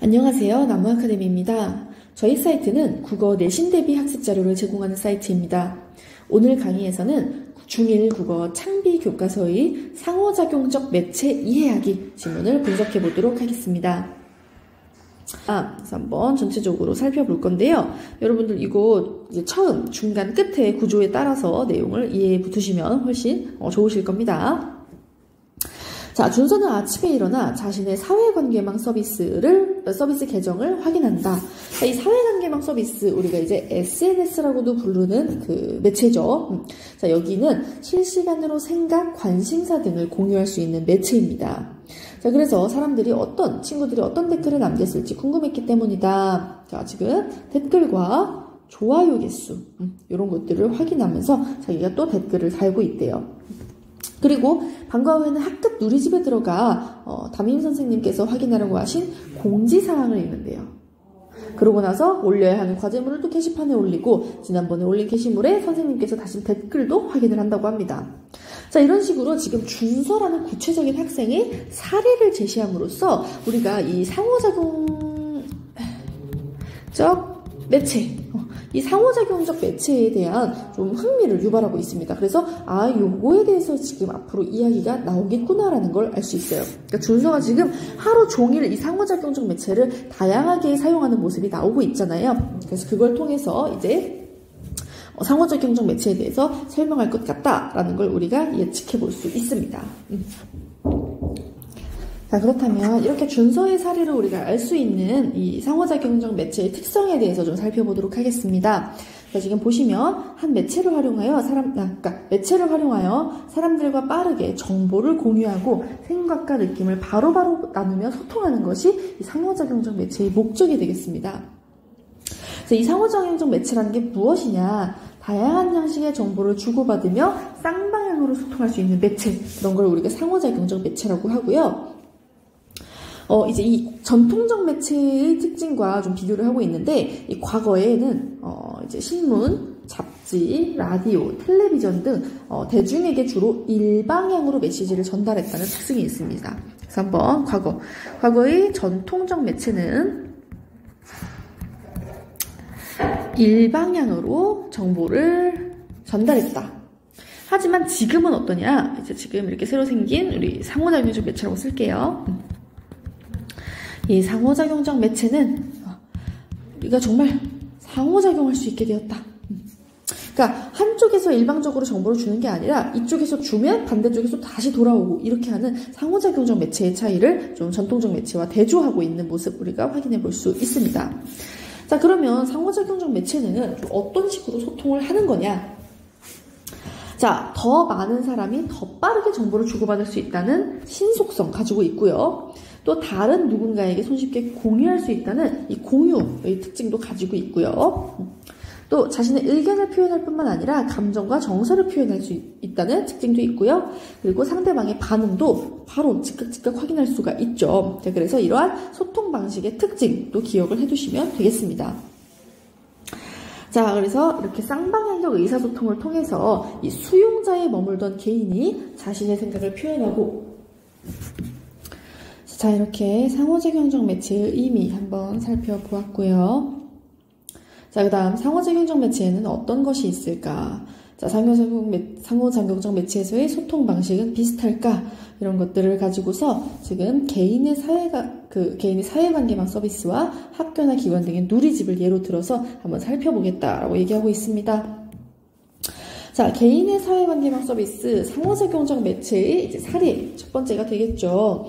안녕하세요. 나무아카데미입니다. 저희 사이트는 국어 내신 대비 학습 자료를 제공하는 사이트입니다. 오늘 강의에서는 중1 국어 창비 교과서의 상호작용적 매체 이해하기 지문을 분석해 보도록 하겠습니다. 그래서 한번 전체적으로 살펴볼 건데요. 여러분들 이거 이제 처음, 중간, 끝에 구조에 따라서 내용을 이해해 두시면 훨씬 좋으실 겁니다. 자, 준서는 아침에 일어나 자신의 사회관계망 서비스 계정을 확인한다. 이 사회관계망 서비스, 우리가 이제 SNS라고도 부르는 그 매체죠. 자, 여기는 실시간으로 생각, 관심사 등을 공유할 수 있는 매체입니다. 자, 그래서 친구들이 어떤 댓글을 남겼을지 궁금했기 때문이다. 자, 지금 댓글과 좋아요 개수, 이런 것들을 확인하면서 자기가 또 댓글을 달고 있대요. 그리고 방과 후에는 학급 누리집에 들어가 담임 선생님께서 확인하라고 하신 공지사항을 읽는데요. 그러고 나서 올려야 하는 과제물을 또 게시판에 올리고 지난번에 올린 게시물에 선생님께서 다시 댓글도 확인을 한다고 합니다. 자, 이런 식으로 지금 준서라는 구체적인 학생의 사례를 제시함으로써 우리가 이 상호작용적 매체, 이 상호작용적 매체에 대한 좀 흥미를 유발하고 있습니다. 그래서 요거에 대해서 지금 앞으로 이야기가 나오겠구나라는 걸 알 수 있어요. 그러니까 준서가 지금 하루 종일 이 상호작용적 매체를 다양하게 사용하는 모습이 나오고 있잖아요. 그래서 그걸 통해서 이제 상호작용적 매체에 대해서 설명할 것 같다라는 걸 우리가 예측해 볼 수 있습니다. 자, 그렇다면 이렇게 준서의 사례를 우리가 알 수 있는 이 상호작용적 매체의 특성에 대해서 좀 살펴보도록 하겠습니다. 자, 지금 보시면 한 매체를 활용하여 사람들과 빠르게 정보를 공유하고 생각과 느낌을 바로바로 나누며 소통하는 것이 이 상호작용적 매체의 목적이 되겠습니다. 이 상호작용적 매체라는 게 무엇이냐? 다양한 양식의 정보를 주고받으며 쌍방향으로 소통할 수 있는 매체, 그런 걸 우리가 상호작용적 매체라고 하고요. 이제 이 전통적 매체의 특징과 좀 비교를 하고 있는데, 이 과거에는 이제 신문, 잡지, 라디오, 텔레비전 등 대중에게 주로 일방향으로 메시지를 전달했다는 특징이 있습니다. 그래서 한번 과거의 전통적 매체는 일방향으로 정보를 전달했다. 하지만 지금은 어떠냐? 이제 지금 이렇게 새로 생긴 우리 상호작용적 매체라고 쓸게요. 이 상호작용적 매체는 우리가 정말 상호작용할 수 있게 되었다. 그러니까 한쪽에서 일방적으로 정보를 주는 게 아니라 이쪽에서 주면 반대쪽에서 다시 돌아오고 이렇게 하는 상호작용적 매체의 차이를 좀 전통적 매체와 대조하고 있는 모습 우리가 확인해 볼 수 있습니다. 자, 그러면 상호작용적 매체는 좀 어떤 식으로 소통을 하는 거냐? 자, 더 많은 사람이 더 빠르게 정보를 주고받을 수 있다는 신속성 가지고 있고요. 또 다른 누군가에게 손쉽게 공유할 수 있다는 이 공유의 특징도 가지고 있고요. 또 자신의 의견을 표현할 뿐만 아니라 감정과 정서를 표현할 수 있다는 특징도 있고요. 그리고 상대방의 반응도 바로 즉각 확인할 수가 있죠. 자, 그래서 이러한 소통 방식의 특징도 기억을 해두시면 되겠습니다. 자, 그래서 이렇게 쌍방향적 의사소통을 통해서 이 수용자에 머물던 개인이 자신의 생각을 표현하고, 자, 이렇게 상호작용적 매체의 의미 한번 살펴보았고요. 자, 그 다음 상호작용적 매체에는 어떤 것이 있을까? 자, 상호작용적 매체에서의 소통 방식은 비슷할까? 이런 것들을 가지고서 지금 개인의 사회관계망 서비스와 학교나 기관 등의 누리집을 예로 들어서 한번 살펴보겠다라고 얘기하고 있습니다. 자, 개인의 사회관계망 서비스, 상호작용적 매체의 이제 사례 첫 번째가 되겠죠.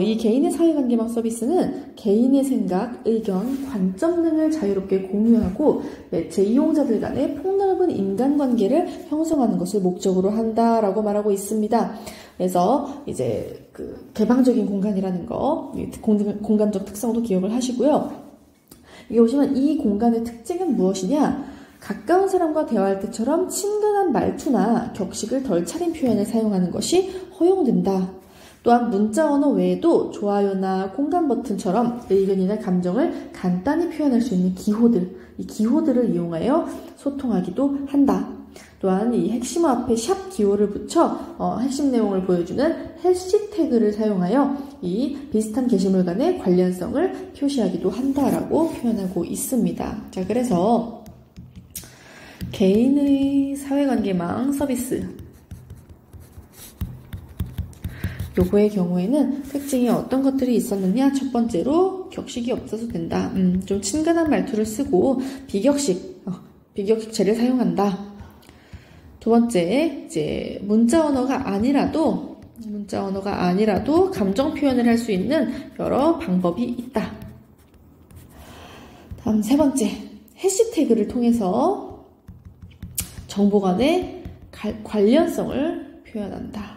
이 개인의 사회관계망 서비스는 개인의 생각, 의견, 관점 등을 자유롭게 공유하고 매체 이용자들 간의 폭넓은 인간관계를 형성하는 것을 목적으로 한다라고 말하고 있습니다. 그래서 이제 그 개방적인 공간이라는 거, 공간적 특성도 기억을 하시고요. 여기 보시면 이 공간의 특징은 무엇이냐? 가까운 사람과 대화할 때처럼 친근한 말투나 격식을 덜 차린 표현을 사용하는 것이 허용된다. 또한 문자 언어 외에도 좋아요나 공감 버튼처럼 의견이나 감정을 간단히 표현할 수 있는 기호들, 이 기호들을 이용하여 소통하기도 한다. 또한 이 핵심어 앞에 샵 기호를 붙여 핵심 내용을 보여주는 해시태그를 사용하여 이 비슷한 게시물 간의 관련성을 표시하기도 한다라고 표현하고 있습니다. 자, 그래서 개인의 사회관계망 서비스 요거의 경우에는 특징이 어떤 것들이 있었느냐? 첫 번째로 격식이 없어도 된다. 좀 친근한 말투를 쓰고 비격식체를 사용한다. 두 번째, 이제 문자 언어가 아니라도 감정 표현을 할 수 있는 여러 방법이 있다. 다음 세 번째, 해시태그를 통해서 정보 간의 관련성을 표현한다.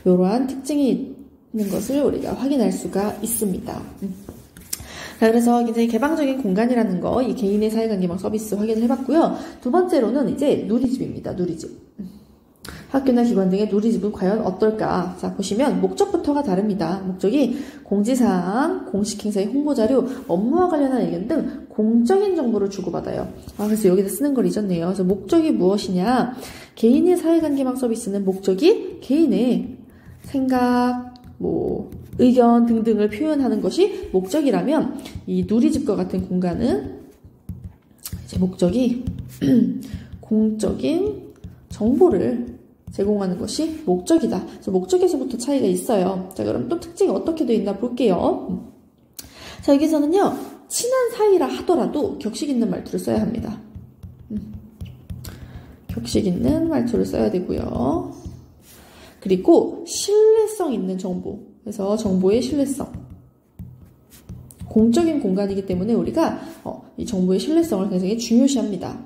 이러한 특징이 있는 것을 우리가 확인할 수가 있습니다. 자, 그래서 굉장히 개방적인 공간이라는 거, 이 개인의 사회관계망 서비스 확인을 해봤고요. 두 번째로는 이제 누리집입니다. 누리집. 학교나 기관 등의 누리집은 과연 어떨까? 자, 보시면 목적부터가 다릅니다. 목적이 공지사항, 공식행사의 홍보자료, 업무와 관련한 의견 등 공적인 정보를 주고받아요. 그래서 여기다 쓰는 걸 잊었네요. 그래서 목적이 무엇이냐? 개인의 사회관계망 서비스는 목적이 개인의 생각, 의견 등등을 표현하는 것이 목적이라면 이 누리집과 같은 공간은 이제 목적이 공적인 정보를 제공하는 것이 목적이다. 그래서 목적에서부터 차이가 있어요. 자, 그럼 또 특징이 어떻게 되어 있나 볼게요. 자, 여기서는요, 친한 사이라 하더라도 격식 있는 말투를 써야 합니다. 격식 있는 말투를 써야 되고요. 그리고 신뢰성 있는 정보. 그래서 정보의 신뢰성. 공적인 공간이기 때문에 우리가 이 정보의 신뢰성을 굉장히 중요시합니다.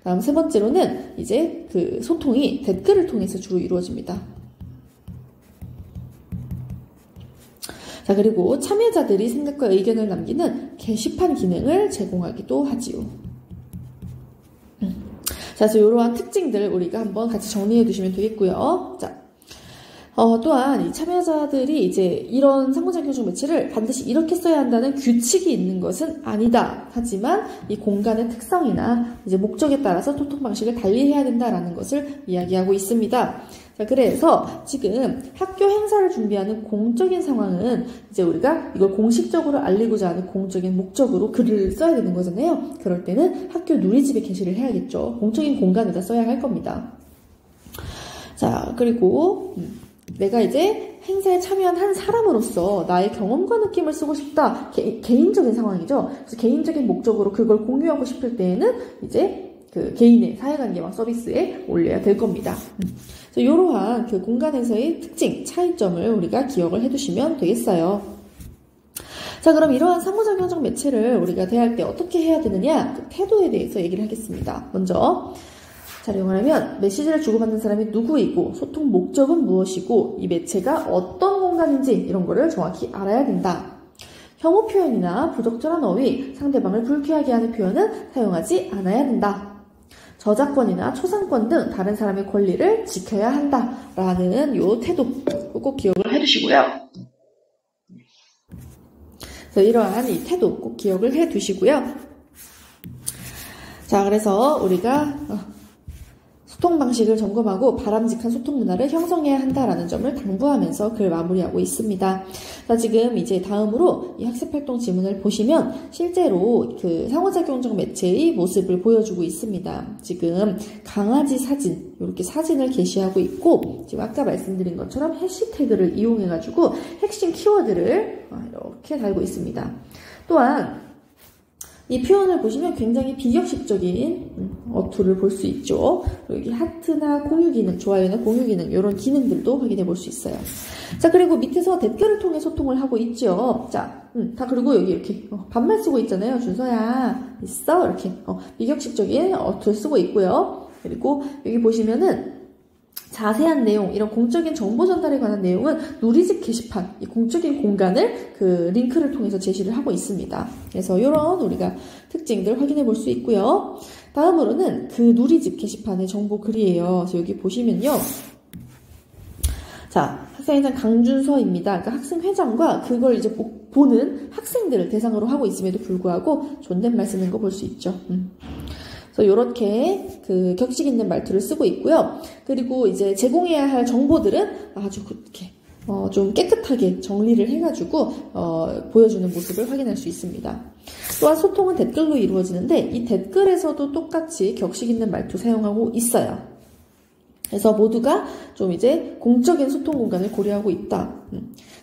다음 세 번째로는 이제 그 소통이 댓글을 통해서 주로 이루어집니다. 자, 그리고 참여자들이 생각과 의견을 남기는 게시판 기능을 제공하기도 하지요. 자, 그래서 이러한 특징들 우리가 한번 같이 정리해 두시면 되겠고요. 자, 또한 이 참여자들이 이제 이런 상호작용 매체를 반드시 이렇게 써야 한다는 규칙이 있는 것은 아니다. 하지만 이 공간의 특성이나 이제 목적에 따라서 소통 방식을 달리해야 된다라는 것을 이야기하고 있습니다. 자, 그래서 지금 학교 행사를 준비하는 공적인 상황은 이제 우리가 이걸 공식적으로 알리고자 하는 공적인 목적으로 글을 써야 되는 거잖아요. 그럴 때는 학교 누리집에 게시를 해야겠죠. 공적인 공간에다 써야 할 겁니다. 자, 그리고 내가 이제 행사에 참여한 한 사람으로서 나의 경험과 느낌을 쓰고 싶다. 개인적인 상황이죠. 그래서 개인적인 목적으로 그걸 공유하고 싶을 때에는 이제 그 개인의 사회관계망 서비스에 올려야 될 겁니다. 그래서 이러한 그 공간에서의 특징, 차이점을 우리가 기억을 해두시면 되겠어요. 자, 그럼 이러한 상호작용적 매체를 우리가 대할 때 어떻게 해야 되느냐? 그 태도에 대해서 얘기를 하겠습니다. 먼저 촬영을 하면 메시지를 주고받는 사람이 누구이고 소통 목적은 무엇이고 이 매체가 어떤 공간인지 이런 거를 정확히 알아야 된다. 혐오 표현이나 부적절한 어휘, 상대방을 불쾌하게 하는 표현은 사용하지 않아야 된다. 저작권이나 초상권 등 다른 사람의 권리를 지켜야 한다라는 요 태도 꼭 기억을 해두시고요. 그래서 이러한 이 태도 꼭 기억을 해두시고요. 자, 그래서 우리가 소통 방식을 점검하고 바람직한 소통 문화를 형성해야 한다라는 점을 당부하면서 글 마무리하고 있습니다. 자, 지금 이제 다음으로 이 학습활동 지문을 보시면 실제로 그 상호작용적 매체의 모습을 보여주고 있습니다. 지금 강아지 사진, 이렇게 사진을 게시하고 있고, 지금 아까 말씀드린 것처럼 해시태그를 이용해가지고 핵심 키워드를 이렇게 달고 있습니다. 또한 이 표현을 보시면 굉장히 비격식적인 어투를 볼 수 있죠. 여기 하트나 공유 기능, 좋아요나 공유 기능 이런 기능들도 확인해 볼 수 있어요. 자, 그리고 밑에서 댓글을 통해 소통을 하고 있죠. 자, 다 그리고 여기 이렇게 반말 쓰고 있잖아요. 준서야 있어? 이렇게 비격식적인 어투를 쓰고 있고요. 그리고 여기 보시면은 자세한 내용, 이런 공적인 정보 전달에 관한 내용은 누리집 게시판, 이 공적인 공간을 그 링크를 통해서 제시를 하고 있습니다. 그래서 이런 우리가 특징들 확인해 볼 수 있고요. 다음으로는 그 누리집 게시판의 정보 글이에요. 그래서 여기 보시면요. 자, 학생회장 강준서입니다. 그러니까 학생회장과 그걸 이제 보는 학생들을 대상으로 하고 있음에도 불구하고 존댓말 쓰는 거 볼 수 있죠. 그래서 이렇게 그 격식 있는 말투를 쓰고 있고요. 그리고 이제 제공해야 할 정보들은 아주 이렇게 좀 깨끗하게 정리를 해가지고 보여주는 모습을 확인할 수 있습니다. 또한 소통은 댓글로 이루어지는데 이 댓글에서도 똑같이 격식 있는 말투 사용하고 있어요. 그래서 모두가 좀 이제 공적인 소통 공간을 고려하고 있다.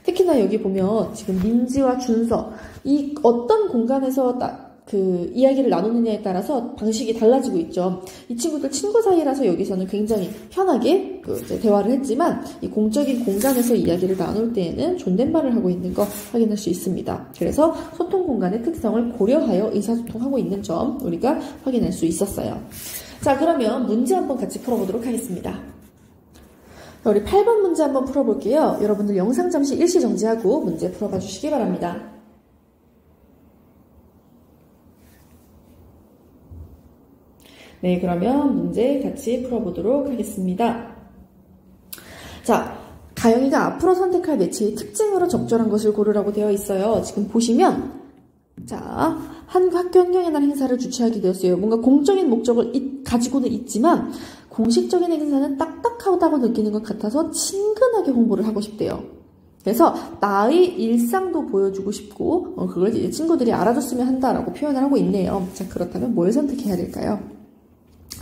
특히나 여기 보면 지금 민지와 준서 이 어떤 공간에서 그 이야기를 나누느냐에 따라서 방식이 달라지고 있죠. 이 친구들 친구 사이라서 여기서는 굉장히 편하게 이제 대화를 했지만 이 공적인 공간에서 이야기를 나눌 때에는 존댓말을 하고 있는 거 확인할 수 있습니다. 그래서 소통 공간의 특성을 고려하여 의사소통하고 있는 점 우리가 확인할 수 있었어요. 자, 그러면 문제 한번 같이 풀어보도록 하겠습니다. 우리 8번 문제 한번 풀어볼게요. 여러분들 영상 잠시 일시 정지하고 문제 풀어봐 주시기 바랍니다. 네, 그러면 문제 같이 풀어보도록 하겠습니다. 자, 가영이가 앞으로 선택할 매체의 특징으로 적절한 것을 고르라고 되어 있어요. 지금 보시면 자, 한 학교 환경의 날 행사를 주최하게 되었어요. 뭔가 공적인 목적을 가지고는 있지만 공식적인 행사는 딱딱하다고 느끼는 것 같아서 친근하게 홍보를 하고 싶대요. 그래서 나의 일상도 보여주고 싶고 그걸 이제 친구들이 알아줬으면 한다라고 표현을 하고 있네요. 자, 그렇다면 뭘 선택해야 될까요?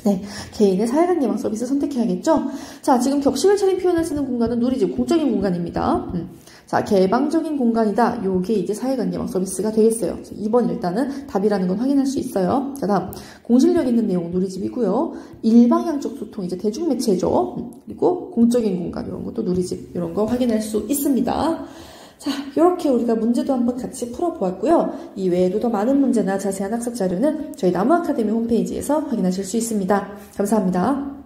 네, 개인의 사회관 예방 서비스 선택해야겠죠? 자, 지금 격식을 차린 표현을 쓰는 공간은 누리집, 공적인 공간입니다. 자, 개방적인 공간이다. 요게 이제 사회관 예방 서비스가 되겠어요. 2번 일단은 답이라는 건 확인할 수 있어요. 자, 다음 공실력 있는 내용 누리집이고요. 일방향적 소통 이제 대중매체죠. 그리고 공적인 공간 이런 것도 누리집 이런 거 확인할 수 있습니다. 자, 이렇게 우리가 문제도 한번 같이 풀어보았고요. 이 외에도 더 많은 문제나 자세한 학습 자료는 저희 나무 아카데미 홈페이지에서 확인하실 수 있습니다. 감사합니다.